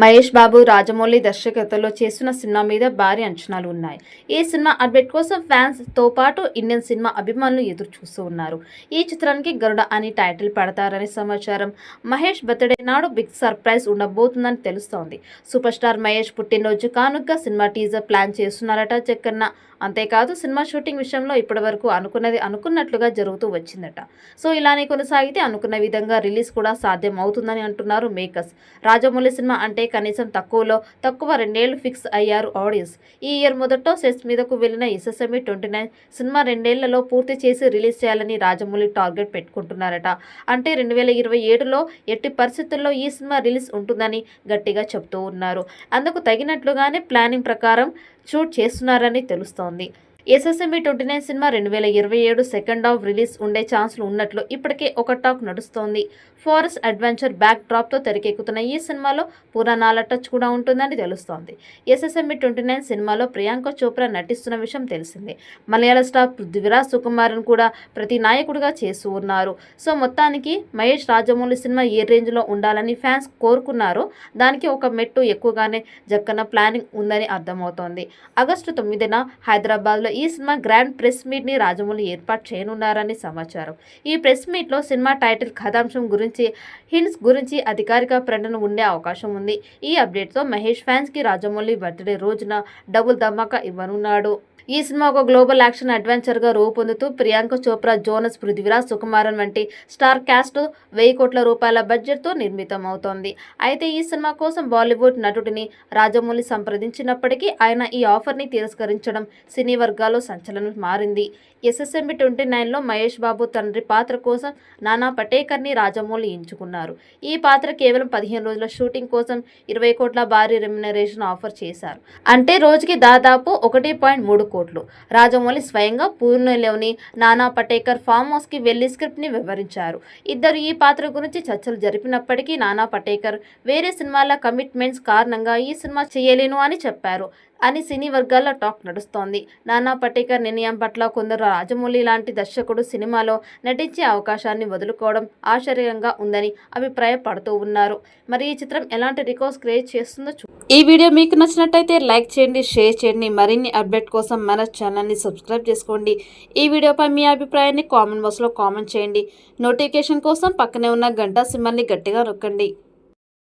మహేష్ బాబు రాజమౌళి దర్శకత్వంలో చేస్తున్న సినిమా మీద భారీ అంచనాలు ఉన్నాయి. ఈ సినిమా అప్డేట్ కోసం ఫ్యాన్స్ తో పాటు ఇండియన్ సినిమా అభిమానులు ఎదురు చూస్తూ ఉన్నారు. ఈ చిత్రానికి గరుడ అని టైటిల్ పెడతారని సమాచారం. మహేష్ బర్త్డే నాడు బిగ్ సర్ప్రైజ్ ఉండబోతుందని తెలుస్తోంది. సూపర్ స్టార్ మహేష్ పుట్టినరోజు కానుగ్గా సినిమా టీజర్ ప్లాన్ చేస్తున్నారట జక్కన్న. అంతేకాదు సినిమా షూటింగ్ విషయంలో ఇప్పటివరకు అనుకున్నది అనుకున్నట్లుగా జరుగుతూ వచ్చిందట. సో ఇలానే కొనసాగితే అనుకున్న విధంగా రిలీజ్ కూడా సాధ్యం అవుతుందని అంటున్నారు మేకర్స్. రాజమౌళి సినిమా అంటే కనీసం తక్కువ 2 ఏళ్లు ఫిక్స్ అయ్యారు ఆడియన్స్. ఈ ఇయర్ మొదట్లో సెట్స్ మీదకు వెళ్లిన ఎస్ఎస్ఎంఈ 29 సినిమా 2 ఏళ్లలో పూర్తి చేసి రిలీజ్ చేయాలని రాజమౌళి టార్గెట్ పెట్టుకుంటున్నారట. అంటే 2027లో ఎట్టి పరిస్థితుల్లో ఈ సినిమా రిలీజ్ ఉంటుందని గట్టిగా చెప్తూ ఉన్నారు. అందుకు తగినట్లుగానే ప్లానింగ్ ప్రకారం షూట్ చేస్తున్నారని తెలుస్తోంది. SSME 29 cinema 2027 second half release ఉండే ఛాన్సులు ఉన్నట్లు ఇప్పటికే ఒక టాక్ నడుస్తోంది. ఫారెస్ట్ అడ్వెంచర్ బ్యాక్ డ్రాప్తో తెరకెక్కుతున్న ఈ సినిమాలో పురాణాల టచ్ కూడా ఉంటుందని తెలుస్తోంది. ఎస్ఎస్ఎంఈ 29 సినిమాలో ప్రియాంక చోప్రా నటిస్తున్న విషయం తెలిసిందే. మలయాళ స్టార్ పృథ్వీరాజ్ సుకుమారన్ కూడా ప్రతి నాయకుడిగా చేస్తూ ఉన్నారు. సో మొత్తానికి మహేష్ రాజమౌళి సినిమా ఏ రేంజ్లో ఉండాలని ఫ్యాన్స్ కోరుకున్నారో దానికి ఒక మెట్టు ఎక్కువగానే జక్కన్న ప్లానింగ్ ఉందని అర్థమవుతోంది. ఆగస్టు 9న హైదరాబాద్లో ఈ సినిమా గ్రాండ్ ప్రెస్ మీట్ ని రాజమౌళి ఏర్పాటు చేయనున్నారని సమాచారం. ఈ ప్రెస్ మీట్ లో సినిమా టైటిల్, కథాంశం గురించి, హింట్స్ గురించి అధికారిక ప్రకటన ఉండే అవకాశం ఉంది. ఈ అప్డేట్ తో మహేష్ ఫ్యాన్స్ కి రాజమౌళి బర్త్డే రోజున డబుల్ ధమాకా ఇవ్వనున్నాడు. ఈ సినిమా ఒక గ్లోబల్ యాక్షన్ అడ్వెంచర్గా రూపొందుతూ ప్రియాంక చోప్రా, జోనస్, పృథ్వీరాజ్ సుకుమారన్ వంటి స్టార్ క్యాస్ట్ 1000 కోట్ల రూపాయల బడ్జెట్తో నిర్మితమవుతోంది. అయితే ఈ సినిమా కోసం బాలీవుడ్ నటుడిని రాజమౌళి సంప్రదించినప్పటికీ ఆయన ఈ ఆఫర్ని తిరస్కరించడం సినీ వర్గాల్లో సంచలనం మారింది. ఎస్ఎస్ఎంఈ 29లో మహేష్ బాబు తండ్రి పాత్ర కోసం నానా పటేకర్ని రాజమౌళి ఎంచుకున్నారు. ఈ పాత్ర కేవలం 15 రోజుల షూటింగ్ కోసం 20 కోట్ల భారీ రెమ్యునరేషన్ ఆఫర్ చేశారు. అంటే రోజుకి దాదాపు 1.3 కోట్లు. రాజమౌళి స్వయంగా పూణేలోని నానా పటేకర్ ఫామ్ హౌస్ కి వెళ్లి స్క్రిప్ట్ ని వివరించారు. ఇద్దరు ఈ పాత్ర గురించి చర్చలు జరిపినప్పటికీ నానా పటేకర్ వేరే సినిమాల కమిట్మెంట్స్ కారణంగా ఈ సినిమా చేయలేను అని చెప్పారు అని సినీ వర్గాల్లో టాక్ నడుస్తోంది. నానా పటేకర్ నిర్ణయం పట్ల కొందరు రాజమౌళి లాంటి దర్శకుడు సినిమాలో నటించే అవకాశాన్ని వదులుకోవడం ఆశ్చర్యంగా ఉందని అభిప్రాయపడుతూ ఉన్నారు. మరి ఈ చిత్రం ఎలాంటి రికార్డ్స్ క్రియేట్ చేస్తుందో ఈ వీడియో మీకు నచ్చినట్టయితే లైక్ చేయండి, షేర్ చేయండి. మరిన్ని అప్డేట్ కోసం మన ఛానల్ని సబ్స్క్రైబ్ చేసుకోండి. ఈ వీడియోపై మీ అభిప్రాయాన్ని కామెంట్ బాక్స్లో కామెంట్ చేయండి. నోటిఫికేషన్ కోసం పక్కనే ఉన్న గంట సింబల్ని గట్టిగా నొక్కండి.